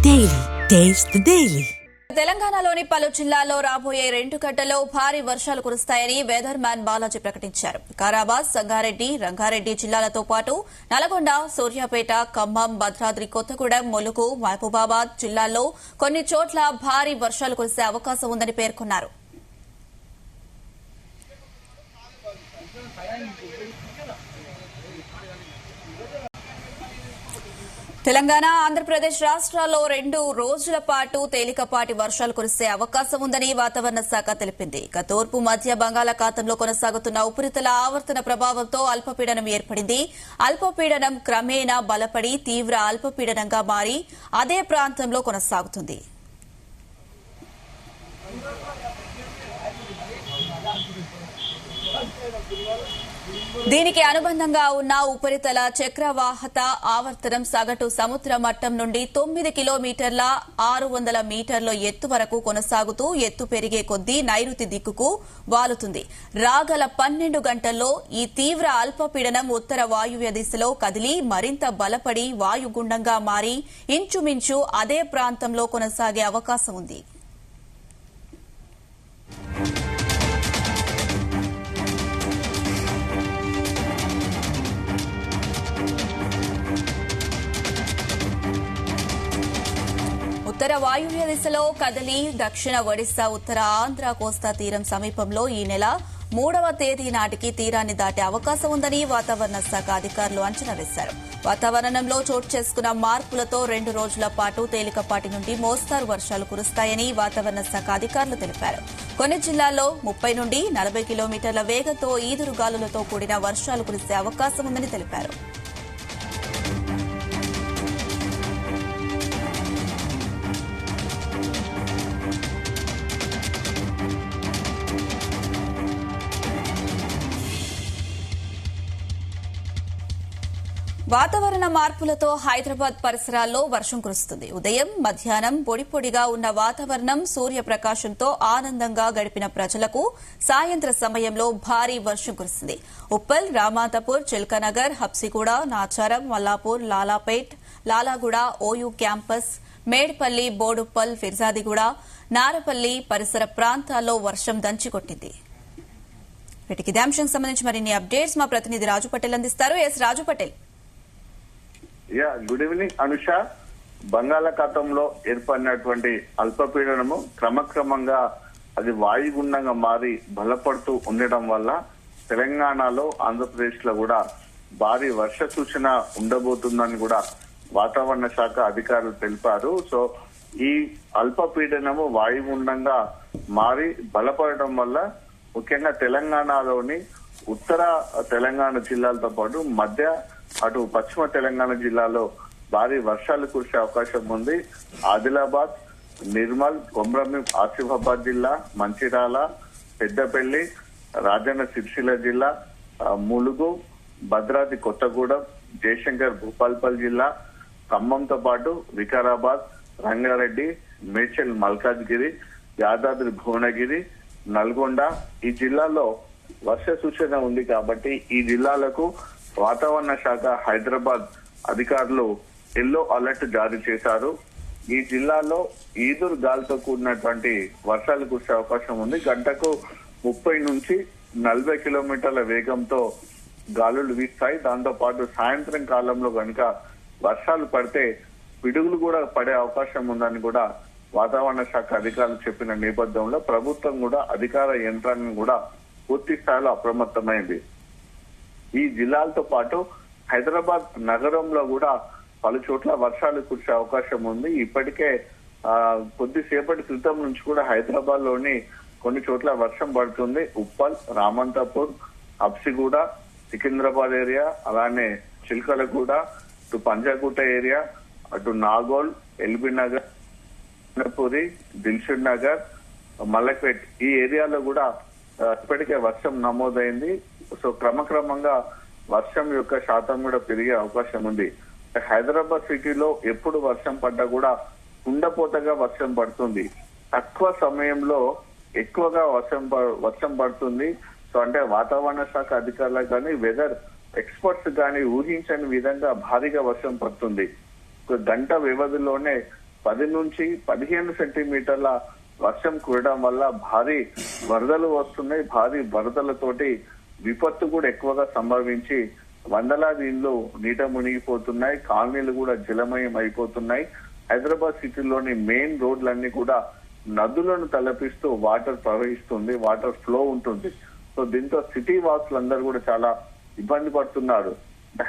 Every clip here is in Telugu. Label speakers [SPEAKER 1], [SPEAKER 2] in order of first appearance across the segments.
[SPEAKER 1] Daily. Taste the Daily.
[SPEAKER 2] తెలంగాణలోని పలు జిల్లాల్లో రాబోయే 2 గంటల్లో భారీ వర్షాలు కురుస్తాయని వెదర్ మ్యాన్ బాలాజీ ప్రకటించారు. వికారాబాద్, సంగారెడ్డి, రంగారెడ్డి జిల్లాలతో పాటు నల్గొండ, సూర్యాపేట, ఖమ్మం, భద్రాద్రి కొత్తగూడెం, ములుగు, మహబూబాబాద్ జిల్లాల్లో కొన్ని చోట్ల భారీ వర్షాలు కురిసే అవకాశం ఉందని పేర్కొన్నారు. తెలంగాణ, ఆంధ్రప్రదేశ్ రాష్ట్రాల్లో 2 రోజుల పాటు తేలికపాటి వర్షాలు కురిసే అవకాశం ఉందని వాతావరణ శాఖ తెలిపింది. ఇక తూర్పు మధ్య బంగాళాఖాతంలో కొనసాగుతున్న ఉపరితల ఆవర్తన ప్రభావంతో అల్పపీడనం ఏర్పడింది. అల్పపీడనం క్రమేణా బలపడి తీవ్ర అల్పపీడనంగా మారి అదే ప్రాంతంలో కొనసాగుతుంది. దీనికి అనుబంధంగా ఉన్న ఉపరితల చక్రవాహత ఆవర్తనం సగటు సముద్ర మట్టం నుండి 9 కిలోమీటర్ల 600 మీటర్ల ఎత్తు వరకు కొనసాగుతూ ఎత్తు పెరిగే కొద్దీ నైరుతి దిక్కుకు వాలుతుంది. రాగల 12 గంటల్లో ఈ తీవ్ర అల్పపీడనం ఉత్తర వాయువ్య దిశలో కదిలి మరింత బలపడి వాయుగుండంగా మారి ఇంచుమించు అదే ప్రాంతంలో కొనసాగే అవకాశం ఉంది. ఉత్తర వాయువ్య దిశలో కదిలి దక్షిణ ఒడిశా, ఉత్తర ఆంధ్ర కోస్తా తీరం సమీపంలో ఈ నెల 3వ తేదీ నాటికి తీరాన్ని దాటే అవకాశం ఉందని వాతావరణ శాఖ అధికారులు అంచనా వేశారు. వాతావరణంలో చోటు చేసుకున్న మార్పులతో 2 రోజుల పాటు తేలికపాటి నుండి మోస్తారు వర్షాలు కురుస్తాయని వాతావరణ శాఖ అధికారులు తెలిపారు. కొన్ని జిల్లాల్లో 30 నుండి 40 కిలోమీటర్ల వేగంతో ఈదురుగాలులతో కూడిన వర్షాలు కురిసే అవకాశం ఉందని తెలిపారు. వాతావరణ మార్పులతో హైదరాబాద్ పరిసరాల్లో వర్షం కురుస్తుంది. ఉదయం, మధ్యాహ్నం పొడిపొడిగా ఉన్న వాతావరణం సూర్యప్రకాశంతో ఆనందంగా గడిపిన ప్రజలకు సాయంత్ర సమయంలో భారీ వర్షం కురిసింది. ఉప్పల్, రామాంతపూర్, చిల్కనగర్, హబ్సిగూడ, నాచారం, మల్లాపూర్, లాలాపేట్, లాలాగూడ, ఓయూ క్యాంపస్, మేడ్పల్లి, బోడుప్పల్, ఫిర్జాదిగూడ, నారపల్లి పరిసర ప్రాంతాల్లో వర్షం దంచికొట్టింది. వీటికి ఇదే అంశానికి సంబంధించి మరిన్ని అప్డేట్స్ మా ప్రతినిధి రాజు పటేల్ అందిస్తారు. S Raju Patel.
[SPEAKER 3] Good evening Anusha. బంగాళాఖాతంలో ఏర్పడినటువంటి అల్పపీడనము క్రమక్రమంగా అది వాయుగుండంగా మారి బలపడుతూ ఉండటం వల్ల తెలంగాణలో, ఆంధ్రప్రదేశ్ లో కూడా భారీ వర్ష సూచన ఉండబోతుందని కూడా వాతావరణ శాఖ అధికారులు తెలిపారు. సో ఈ అల్పపీడనము వాయుగుండంగా మారి బలపడటం వల్ల ముఖ్యంగా తెలంగాణలోని ఉత్తర తెలంగాణ జిల్లాలతో పాటు మధ్య అటు పశ్చిమ తెలంగాణ జిల్లాలో భారీ వర్షాలు కురిసే అవకాశం ఉంది. ఆదిలాబాద్, నిర్మల్, కొమ్రభీం, ఆసిఫాబాద్ జిల్లా, మంచిర్యాల, పెద్దపల్లి, రాజన్న సిరిసిల్ల జిల్లా, ములుగు, భద్రాద్రి కొత్తగూడెం, జయశంకర్ భూపాల్పల్లి జిల్లా, ఖమ్మంతో పాటు వికారాబాద్, రంగారెడ్డి, మేడ్చల్, మల్కాజ్గిరి, యాదాద్రి భువనగిరి, నల్గొండ ఈ జిల్లాలో వర్ష సూచన ఉంది. కాబట్టి ఈ జిల్లాలకు వాతావరణ శాఖ హైదరాబాద్ అధికారులు ఎల్లో అలర్ట్ జారీ చేశారు. ఈ జిల్లాలో ఈదురు గాలితో కూడినటువంటి వర్షాలు కురిసే అవకాశం ఉంది. గంటకు 30 నుంచి 40 కిలోమీటర్ల వేగంతో గాలులు వీస్తాయి. దాంతో పాటు సాయంత్రం కాలంలో కనుక వర్షాలు పడితే పిడుగులు కూడా పడే అవకాశం ఉందని కూడా వాతావరణ శాఖ అధికారులు చెప్పిన నేపథ్యంలో ప్రభుత్వం కూడా అధికార యంత్రాంగం కూడా పూర్తి స్థాయిలో అప్రమత్తమైంది. ఈ జిల్లాలతో పాటు హైదరాబాద్ నగరంలో కూడా పలు చోట్ల వర్షాలు కురిసే అవకాశం ఉంది. ఇప్పటికే కొద్దిసేపటి క్రితం నుంచి కూడా హైదరాబాద్ లోని కొన్ని చోట్ల వర్షం పడుతుంది. ఉప్పల్, రామంతపూర్, హబ్సిగూడ, సికింద్రాబాద్ ఏరియా, అలానే చిల్కలగూడ, అటు పంజాగుట్ట ఏరియా, అటు నాగోల్, ఎల్బీ నగర్, పూరి, దిల్షుక్ నగర్, మల్లక్పేట్ ఈ ఏరియాలో కూడా ఇప్పటికే వర్షం నమోదైంది. సో క్రమక్రమంగా వర్షం యొక్క శాతం కూడా పెరిగే అవకాశం ఉంది. హైదరాబాద్ సిటీలో ఎప్పుడు వర్షం పడ్డా కూడా కుండపోతగా వర్షం పడుతుంది. తక్కువ సమయంలో ఎక్కువగా వర్షం పడుతుంది. సో అంటే వాతావరణ శాఖ అధికారులకు కానీ వెదర్ ఎక్స్పర్ట్స్ కానీ ఊహించని విధంగా భారీగా వర్షం పడుతుంది. ఒక గంట వ్యవధిలోనే 10 నుంచి 15 సెంటీమీటర్ల వర్షం కురవడం వల్ల భారీ వరదలు వస్తున్నాయి. భారీ వరదలతోటి విపత్తు కూడా ఎక్కువగా సంభవించి వందలాది ఇళ్లు నీట మునిగిపోతున్నాయి. కాలనీలు కూడా జలమయం అయిపోతున్నాయి. హైదరాబాద్ సిటీలోని మెయిన్ రోడ్లన్నీ కూడా నదులను తలపిస్తూ వాటర్ ప్రవహిస్తుంది, వాటర్ ఫ్లో ఉంటుంది. సో దీంతో సిటీ వాసులందరూ కూడా చాలా ఇబ్బంది పడుతున్నారు.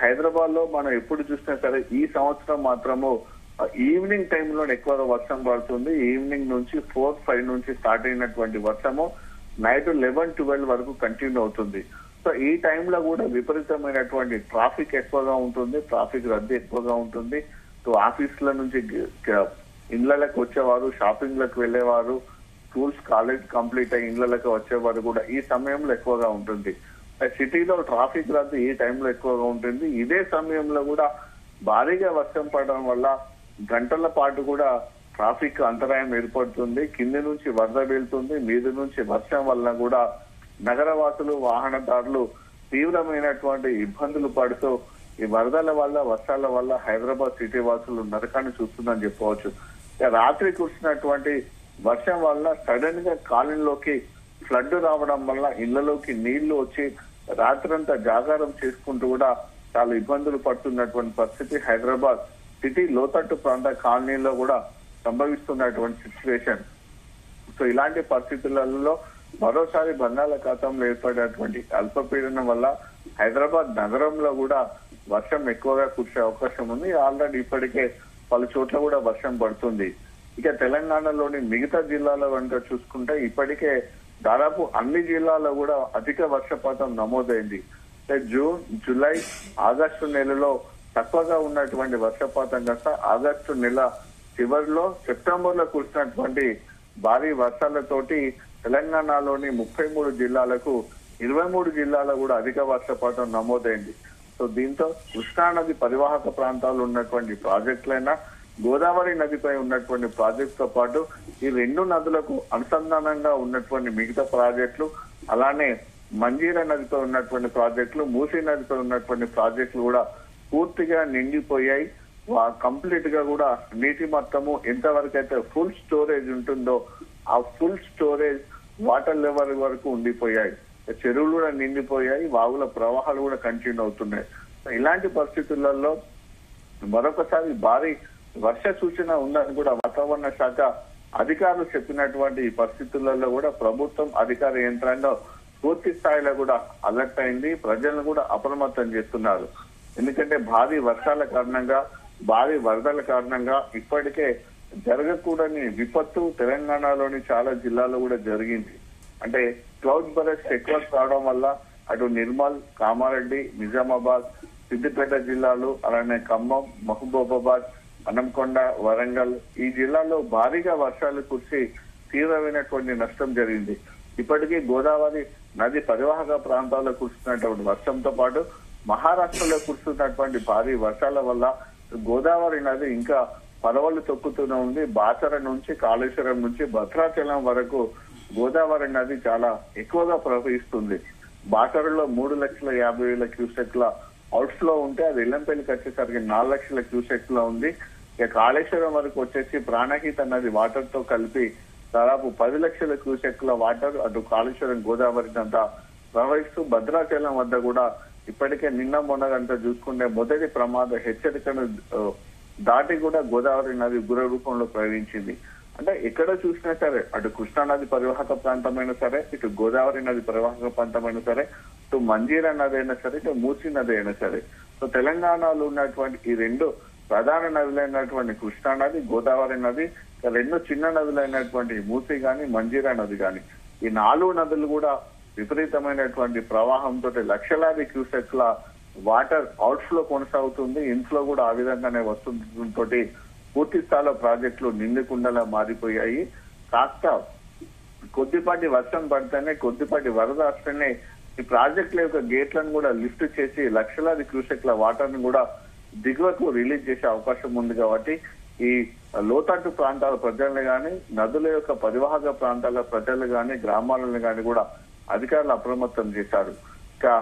[SPEAKER 3] హైదరాబాద్ లో మనం ఎప్పుడు చూసినా సరే ఈ సంవత్సరం మాత్రము ఈవినింగ్ టైంలో ఎక్కువగా వర్షం పడుతుంది. ఈవినింగ్ నుంచి 4-5 నుంచి స్టార్ట్ అయినటువంటి వర్షము నైట్ 11-12 వరకు కంటిన్యూ అవుతుంది. సో ఈ టైంలో కూడా విపరీతమైనటువంటి ట్రాఫిక్ ఎక్కువగా ఉంటుంది, ట్రాఫిక్ రద్దీ ఎక్కువగా ఉంటుంది. సో ఆఫీసుల నుంచి ఇళ్లకు వచ్చేవారు, షాపింగ్లకు వెళ్లేవారు, స్కూల్స్ కాలేజ్ కంప్లీట్ అయ్యి ఇళ్లకు వచ్చేవారు కూడా ఈ సమయంలో ఎక్కువగా ఉంటుంది. సిటీలో ట్రాఫిక్ రద్దీ ఈ టైంలో ఎక్కువగా ఉంటుంది. ఇదే సమయంలో కూడా భారీగా వర్షం పడడం వల్ల గంటల పాటు కూడా ట్రాఫిక్ అంతరాయం ఏర్పడుతుంది. కింది నుంచి వరద వెళ్తుంది, మీద నుంచి వర్షం వల్ల కూడా నగరవాసులు, వాహనదారులు తీవ్రమైనటువంటి ఇబ్బందులు పడుతూ ఈ వరదల వల్ల, వర్షాల వల్ల హైదరాబాద్ సిటీ వాసులు నరకాన్ని చూస్తుందని చెప్పవచ్చు. రాత్రి కురిసినటువంటి వర్షం వల్ల సడన్ గా కాలనీలోకి ఫ్లడ్ రావడం వల్ల ఇళ్లలోకి నీళ్లు వచ్చి రాత్రంతా జాగారం చేసుకుంటూ కూడా చాలా ఇబ్బందులు పడుతున్నటువంటి పరిస్థితి హైదరాబాద్ సిటీ లోతట్టు ప్రాంత కాలనీలో కూడా సంభవిస్తున్నటువంటి సిచ్యువేషన్. సో ఇలాంటి పరిస్థితులలో మరోసారి బంగాళాఖాతంలో ఏర్పడినటువంటి అల్పపీడనం వల్ల హైదరాబాద్ నగరంలో కూడా వర్షం ఎక్కువగా కురిసే అవకాశం ఉంది. ఆల్రెడీ ఇప్పటికే పలు చోట్ల కూడా వర్షం పడుతుంది. ఇక తెలంగాణలోని మిగతా జిల్లాల కనుక చూసుకుంటే ఇప్పటికే దాదాపు అన్ని జిల్లాల్లో కూడా అధిక వర్షపాతం నమోదైంది. జూన్, జూలై, ఆగస్టు నెలలో తక్కువగా ఉన్నటువంటి వర్షపాతం కాస్త ఆగస్టు నెల చివరిలో, సెప్టెంబర్ లో కురిసినటువంటి భారీ వర్షాలతోటి తెలంగాణలోని 33 జిల్లాలకు 23 జిల్లాలో కూడా అధిక వర్షపాతం నమోదైంది. సో దీంతో కృష్ణానది పరివాహక ప్రాంతాల్లో ఉన్నటువంటి ప్రాజెక్టులైనా, గోదావరి నదిపై ఉన్నటువంటి ప్రాజెక్టుతో పాటు ఈ 2 నదులకు అనుసంధానంగా ఉన్నటువంటి మిగతా ప్రాజెక్టులు, అలానే మంజీరా నదితో ఉన్నటువంటి ప్రాజెక్టులు, మూసీ నదితో ఉన్నటువంటి ప్రాజెక్టులు కూడా పూర్తిగా నిండిపోయాయి. కంప్లీట్ గా కూడా నీటి మొత్తము ఎంతవరకు అయితే ఫుల్ స్టోరేజ్ ఉంటుందో ఆ ఫుల్ స్టోరేజ్ వాటర్ లెవెల్ వరకు ఉండిపోయాయి. చెరువులు కూడా నిండిపోయాయి, వాగుల ప్రవాహాలు కూడా కంటిన్యూ అవుతున్నాయి. ఇలాంటి పరిస్థితులలో మరొకసారి భారీ వర్ష సూచన ఉందని కూడా వాతావరణ శాఖ అధికారులు చెప్పినటువంటి ఈ పరిస్థితులలో కూడా ప్రభుత్వం అధికార యంత్రాంగం పూర్తి స్థాయిలో కూడా అలర్ట్ అయింది. ప్రజలను కూడా అప్రమత్తం చేస్తున్నారు. ఎందుకంటే భారీ వర్షాల కారణంగా, భారీ వరదల కారణంగా ఇప్పటికే జరగకూడని విపత్తు తెలంగాణలోని చాలా జిల్లాల్లో కూడా జరిగింది. అంటే క్లౌడ్ బరస్ట్ ఎక్కువ రావడం వల్ల అటు నిర్మల్, కామారెడ్డి, నిజామాబాద్, సిద్దిపేట జిల్లాలు, అలానే ఖమ్మం, మహబూబాబాద్, హన్మకొండ, వరంగల్ ఈ జిల్లాల్లో భారీగా వర్షాలు కురిసి తీవ్రమైనటువంటి నష్టం జరిగింది. ఇప్పటికీ గోదావరి నది పరివాహక ప్రాంతాల్లో కురుస్తున్నటువంటి వర్షంతో పాటు మహారాష్ట్రలో కురుస్తున్నటువంటి భారీ వర్షాల వల్ల గోదావరి నది ఇంకా పరవళ్లు తొక్కుతూనే ఉంది. బాసర నుంచి, కాళేశ్వరం నుంచి భద్రాచలం వరకు గోదావరి నది చాలా ఎక్కువగా ప్రవహిస్తుంది. బాసరలో 3,50,000 క్యూసెక్ల అవుట్ ఫ్లో ఉంటే అది ఎల్లంపల్లికి వచ్చేసరికి 4 లక్షల క్యూసెక్ల ఉంది. ఇక కాళేశ్వరం వరకు వచ్చేసి ప్రాణహిత నది వాటర్ తో కలిపి దాదాపు 10 లక్షల క్యూసెక్ల వాటర్ అటు కాళేశ్వరం గోదావరి అంతా ప్రవహిస్తూ భద్రాచలం వద్ద కూడా ఇప్పటికే నిన్న మొన్నగంతా చూసుకుంటే మొదటి ప్రమాద హెచ్చరికను దాటి కూడా గోదావరి నది ఉగ్ర రూపంలో ప్రవహించింది. అంటే ఎక్కడ చూసినా సరే అటు కృష్ణా నది పరివాహక ప్రాంతమైనా సరే, ఇటు గోదావరి నది పరివాహక ప్రాంతమైనా సరే, ఇటు మంజీరా నది అయినా సరే, ఇటు మూసీ నది అయినా సరే. సో తెలంగాణలో ఉన్నటువంటి ఈ 2 ప్రధాన నదులైనటువంటి కృష్ణా నది, గోదావరి నది, 2 చిన్న నదులైనటువంటి మూసీ గాని, మంజీరా నది గాని, ఈ 4 నదులు కూడా విపరీతమైనటువంటి ప్రవాహంతో లక్షలాది క్యూసెక్ల వాటర్ అవుట్ ఫ్లో కొనసాగుతుంది. ఇన్ఫ్లో కూడా ఆ విధంగానే వస్తుండటంతో పూర్తి స్థాయిలో ప్రాజెక్టులు నిండుకుండలా మారిపోయాయి. కాస్త కొద్దిపాటి వర్షం పడితేనే, కొద్దిపాటి వరద వస్తేనే ఈ ప్రాజెక్టుల యొక్క గేట్లను కూడా లిఫ్ట్ చేసి లక్షలాది క్యూసెక్ల వాటర్ ను కూడా దిగువకు రిలీజ్ చేసే అవకాశం ఉంది. కాబట్టి ఈ లోతట్టు ప్రాంతాల ప్రజలను గాని, నదుల యొక్క పరివాహక ప్రాంతాల ప్రజలు గాని, గ్రామాలను గాని కూడా అధికారులు అప్రమత్తం చేశారు. ఇంకా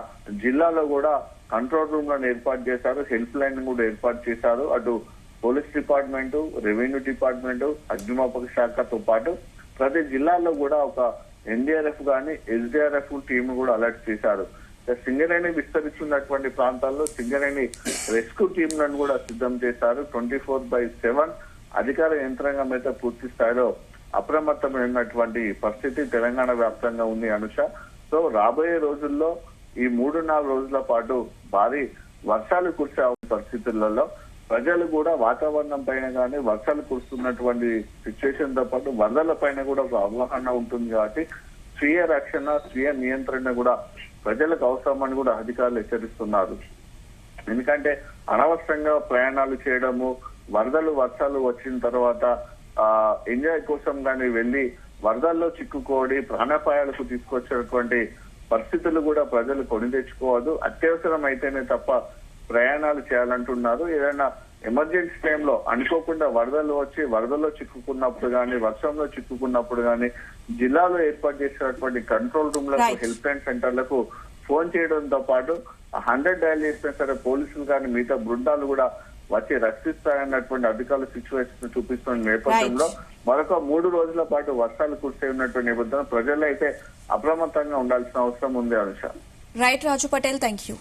[SPEAKER 3] జిల్లాలో కూడా కంట్రోల్ రూమ్ లను ఏర్పాటు చేశారు, హెల్ప్ లైన్ కూడా ఏర్పాటు చేశారు. అటు పోలీస్ డిపార్ట్మెంట్, రెవెన్యూ డిపార్ట్మెంట్, అగ్నిమాపక శాఖతో పాటు ప్రతి జిల్లాలో కూడా ఒక ఎన్డీఆర్ఎఫ్ గాని ఎస్డీఆర్ఎఫ్ టీమ్ కూడా అలర్ట్ చేశారు. సింగరేణి విస్తరిస్తున్నటువంటి ప్రాంతాల్లో సింగరేణి రెస్క్యూ టీంలను కూడా సిద్ధం చేశారు. 24/7 అధికార యంత్రాంగం అయితే పూర్తి స్థాయిలో అప్రమత్తమైనటువంటి పరిస్థితి తెలంగాణ వ్యాప్తంగా ఉంది అనుష. సో రాబోయే రోజుల్లో ఈ 3-4 రోజుల పాటు భారీ వర్షాలు కురిసే పరిస్థితులలో ప్రజలు కూడా వాతావరణం పైన కానీ వర్షాలు కురుస్తున్నటువంటి సిచ్యువేషన్ తో పాటు వరదల పైన కూడా ఒక అవగాహన ఉంటుంది కాబట్టి స్వీయ రక్షణ, స్వీయ నియంత్రణ కూడా ప్రజలకు అవసరమని కూడా అధికారులు హెచ్చరిస్తున్నారు. ఎందుకంటే అనవసరంగా ప్రయాణాలు చేయడము, వరదలు వర్షాలు వచ్చిన తర్వాత ఎంజాయ్ కోసం కానీ వెళ్లి వరదల్లో చిక్కుకోడి ప్రాణాపాయాలకు తీసుకొచ్చినటువంటి పరిస్థితులు కూడా ప్రజలు కొని తెచ్చుకోవద్దు. అత్యవసరం అయితేనే తప్ప ప్రయాణాలు చేయాలంటున్నారు. ఏదైనా ఎమర్జెన్సీ టైంలో అనుకోకుండా వరదలు వచ్చి వరదల్లో చిక్కుకున్నప్పుడు కానీ, వర్షంలో చిక్కుకున్నప్పుడు కానీ జిల్లాలో ఏర్పాటు చేసినటువంటి కంట్రోల్ రూమ్లకు, హెల్ప్ లైన్ సెంటర్లకు ఫోన్ చేయడంతో పాటు 100 డయల్ చేసినా సరే పోలీసులు కానీ మిగతా బృందాలు కూడా వచ్చి రక్షిస్తాయన్నటువంటి అధికారుల సిచ్యువేషన్ చూపిస్తున్న నేపథ్యంలో మరొక 3 రోజుల పాటు వర్షాలు కురిసే ఉన్నటువంటి నేపథ్యంలో ప్రజలు అయితే అప్రమత్తంగా ఉండాల్సిన అవసరం ఉంది Anusha.
[SPEAKER 2] Right Raju Patel, thank you.